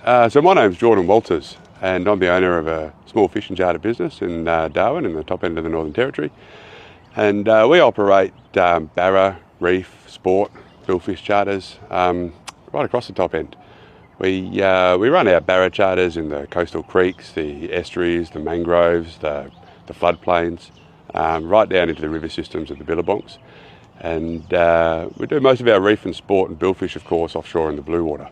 So my name's Jordan Walters, and I'm the owner of a small fishing charter business in Darwin, in the top end of the Northern Territory. And we operate barra, reef, sport, billfish charters right across the top end. We run our barra charters in the coastal creeks, the estuaries, the mangroves, the floodplains, right down into the river systems of the billabongs. And we do most of our reef and sport and billfish, of course, offshore in the blue water.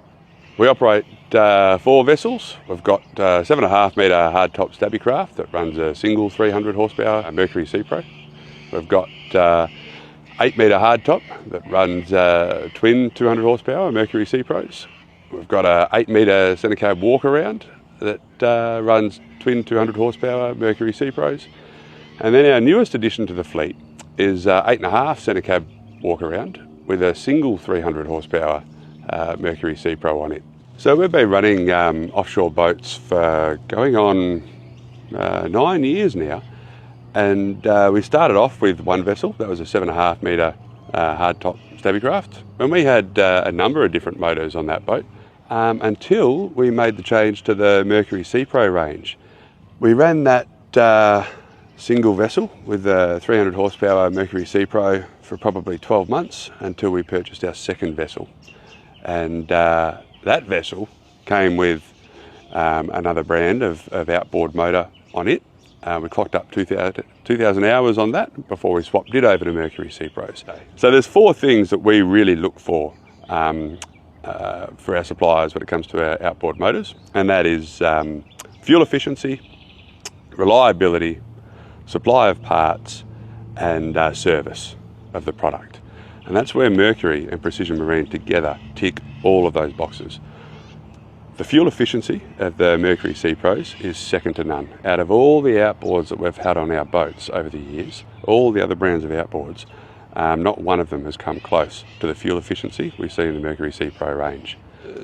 We operate 4 vessels. We've got 7.5 metre hardtop stabby craft that runs a single 300 horsepower Mercury Sea Pro. We've got 8 metre hardtop that runs twin 200 horsepower Mercury Sea Pros. We've got a 8 metre centre cab walk around that runs twin 200 horsepower Mercury Sea Pros. And then our newest addition to the fleet is 8.5 centre cab walk around with a single 300 horsepower Mercury Sea Pro on it. So we've been running offshore boats for going on 9 years now, and we started off with one vessel that was a 7.5 metre hardtop stabby craft, and we had a number of different motors on that boat until we made the change to the Mercury Sea Pro range. We ran that single vessel with a 300 horsepower Mercury Sea Pro for probably 12 months until we purchased our second vessel. And that vessel came with another brand of outboard motor on it. We clocked up 2,000 hours on that before we swapped it over to Mercury Sea Pros. So there's 4 things that we really look for our suppliers when it comes to our outboard motors, and that is fuel efficiency, reliability, supply of parts, and service of the product. And that's where Mercury and Precision Marine together tick all of those boxes. The fuel efficiency of the Mercury Sea Pros is second to none. Out of all the outboards that we've had on our boats over the years, all the other brands of outboards, not one of them has come close to the fuel efficiency we see in the Mercury Sea Pro range.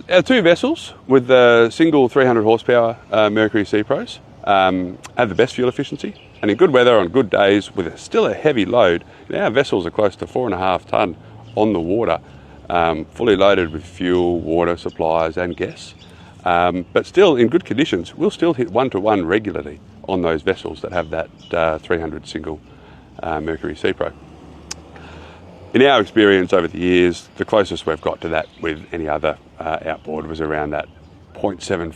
Our 2 vessels with the single 300 horsepower Mercury Sea Pros have the best fuel efficiency, and in good weather on good days with still a heavy load, our vessels are close to 4.5 tonne on the water, fully loaded with fuel, water, supplies and gas. But still in good conditions, we'll still hit 1-to-1 regularly on those vessels that have that 300 single Mercury Sea Pro. In our experience over the years, the closest we've got to that with any other outboard was around that 0.75,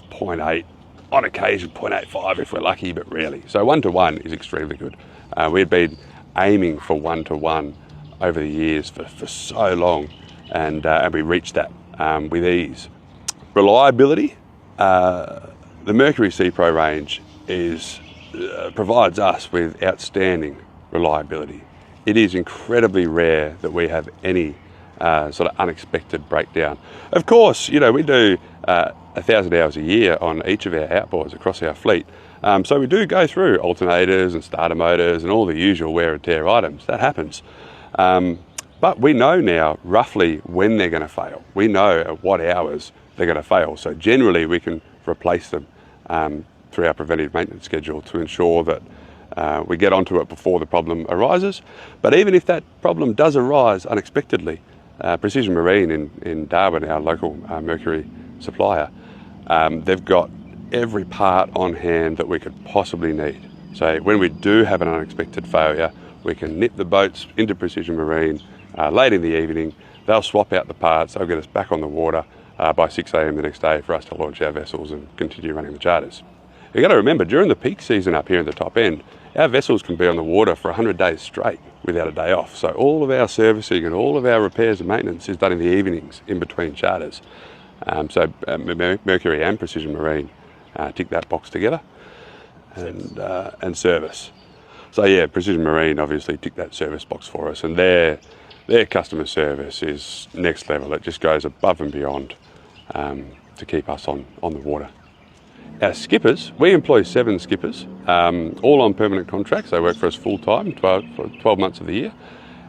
0.8, on occasion 0.85 if we're lucky, but rarely. So 1-to-1 is extremely good. We've been aiming for 1-to-1 over the years for so long, and we reached that with ease. Reliability, the Mercury Sea Pro range provides us with outstanding reliability. It is incredibly rare that we have any sort of unexpected breakdown. Of course, we do 1,000 hours a year on each of our outboards across our fleet. So we do go through alternators and starter motors and all the usual wear and tear items. That happens. But we know now roughly when they're going to fail. We know at what hours they're going to fail. So generally we can replace them through our preventive maintenance schedule to ensure that we get onto it before the problem arises. But even if that problem does arise unexpectedly, Precision Marine in Darwin, our local Mercury supplier, they've got every part on hand that we could possibly need. So when we do have an unexpected failure, we can nip the boats into Precision Marine late in the evening. They'll swap out the parts, they'll get us back on the water by 6 a.m. the next day for us to launch our vessels and continue running the charters. You've got to remember, during the peak season up here in the top end, our vessels can be on the water for 100 days straight without a day off. So all of our servicing and all of our repairs and maintenance is done in the evenings in between charters. So Mercury and Precision Marine tick that box together, and service. So yeah, Precision Marine obviously tick that service box for us, and their customer service is next level. It just goes above and beyond to keep us on the water. Our skippers, we employ 7 skippers, all on permanent contracts. They work for us full time, 12 months of the year,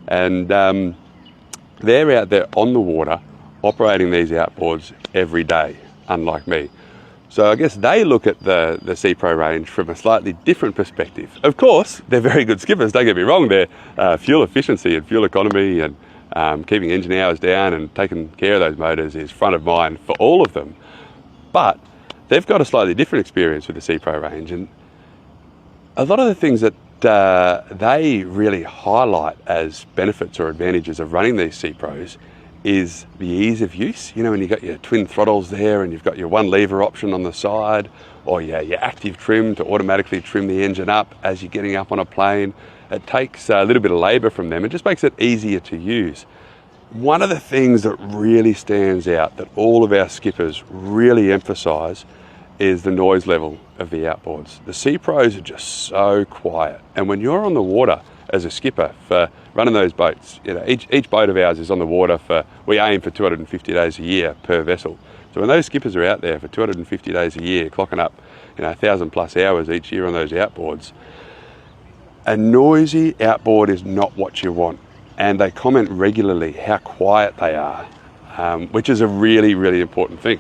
and they're out there on the water operating these outboards every day, unlike me. So I guess they look at the Sea Pro range from a slightly different perspective. Of course, they're very good skippers, don't get me wrong. Their fuel efficiency and fuel economy and keeping engine hours down and taking care of those motors is front of mind for all of them. But they've got a slightly different experience with the Sea Pro range, and a lot of the things that they really highlight as benefits or advantages of running these Sea Pros is the ease of use. You know, when you've got your twin throttles there and you've got your one lever option on the side, or your active trim to automatically trim the engine up as you're getting up on a plane. It takes a little bit of labour from them. It just makes it easier to use. One of the things that really stands out that all of our skippers really emphasise is the noise level of the outboards. The Sea Pros are just so quiet, and when you're on the water as a skipper for running those boats, you know, each boat of ours is on the water we aim for 250 days a year per vessel. So when those skippers are out there for 250 days a year, clocking up, you know, 1,000+ hours each year on those outboards, a noisy outboard is not what you want. And they comment regularly how quiet they are, which is a really, really important thing.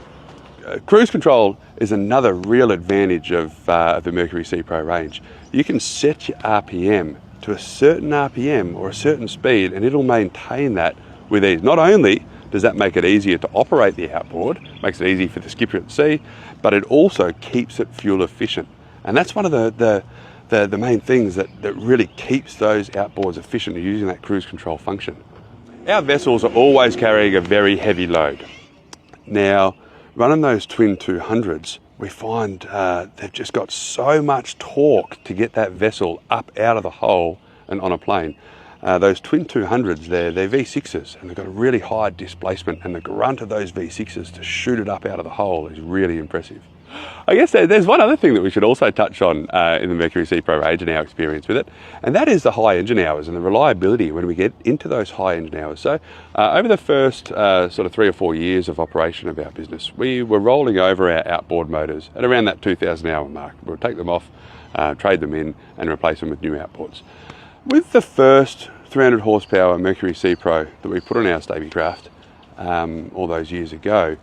Cruise control is another real advantage of the Mercury Sea Pro range. You can set your RPM to a certain RPM or a certain speed, and it'll maintain that with ease. Not only does that make it easier to operate the outboard, makes it easy for the skipper at sea, but it also keeps it fuel efficient. And that's one of the main things that really keeps those outboards efficient using that cruise control function. Our vessels are always carrying a very heavy load. Now, running those twin 200s, we find they've just got so much torque to get that vessel up out of the hole and on a plane. Those twin 200s, they're V6s, and they've got a really high displacement, and the grunt of those V6s to shoot it up out of the hole is really impressive. I guess there's one other thing that we should also touch on in the Mercury Sea Pro range and our experience with it, and that is the high engine hours and the reliability when we get into those high engine hours. So over the first sort of 3 or 4 years of operation of our business, we were rolling over our outboard motors at around that 2,000 hour mark. We'll take them off, trade them in, and replace them with new outboards. With the first 300 horsepower Mercury Sea Pro that we put on our Stabicraft all those years ago,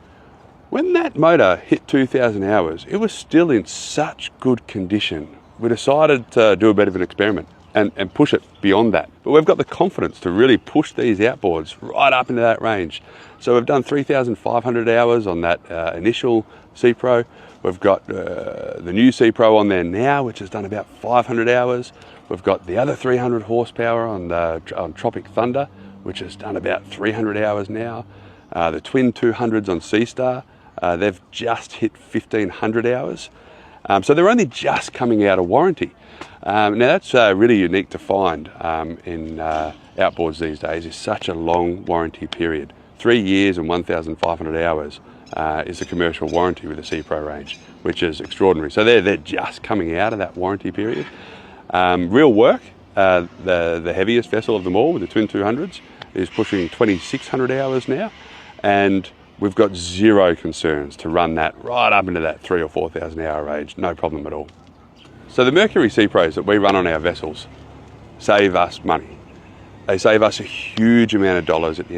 when that motor hit 2,000 hours, it was still in such good condition. We decided to do a bit of an experiment and push it beyond that. But we've got the confidence to really push these outboards right up into that range. So we've done 3,500 hours on that initial Sea Pro. We've got the new Sea Pro on there now, which has done about 500 hours. We've got the other 300 horsepower on Tropic Thunder, which has done about 300 hours now. The twin 200s on Sea Star, they've just hit 1,500 hours. So they're only just coming out of warranty. Now that's really unique to find in outboards these days, is such a long warranty period. 3 years and 1,500 hours is a commercial warranty with the Sea Pro range, which is extraordinary. So they're just coming out of that warranty period. Real work, the heaviest vessel of them all with the twin 200s is pushing 2,600 hours now, and we've got zero concerns to run that right up into that 3,000 or 4,000 hour range, no problem at all. So the Mercury Sea Pros that we run on our vessels save us money. They save us a huge amount of dollars at the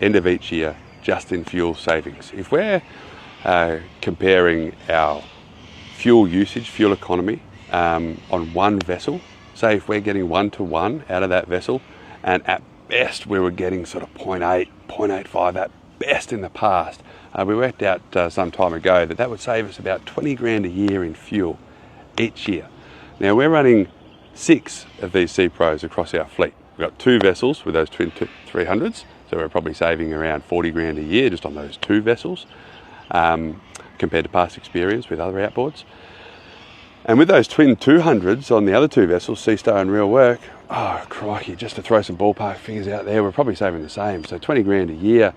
end of each year just in fuel savings. If we're comparing our fuel usage, fuel economy on one vessel, say if we're getting 1-to-1 out of that vessel, and at best we were getting sort of 0.8, 0.85 at best in the past. We worked out some time ago that would save us about 20 grand a year in fuel each year. Now we're running 6 of these Sea Pros across our fleet. We've got 2 vessels with those twin 300s, so we're probably saving around 40 grand a year just on those 2 vessels compared to past experience with other outboards. And with those twin 200s on the other 2 vessels, Sea Star and Real Work, oh crikey, just to throw some ballpark figures out there, we're probably saving the same. So 20 grand a year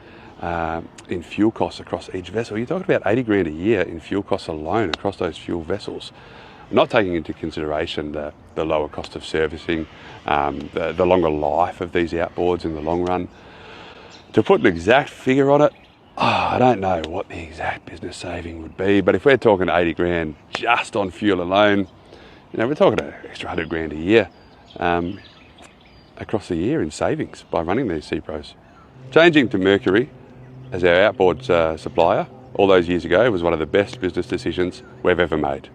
in fuel costs across each vessel. You're talking about 80 grand a year in fuel costs alone across those fuel vessels. Not taking into consideration the lower cost of servicing, the longer life of these outboards in the long run. To put an exact figure on it, I don't know what the exact business saving would be, but if we're talking 80 grand just on fuel alone, you know, we're talking an extra 100 grand a year across the year in savings by running these Sea Pros. Changing to Mercury as our outboard supplier all those years ago was one of the best business decisions we've ever made.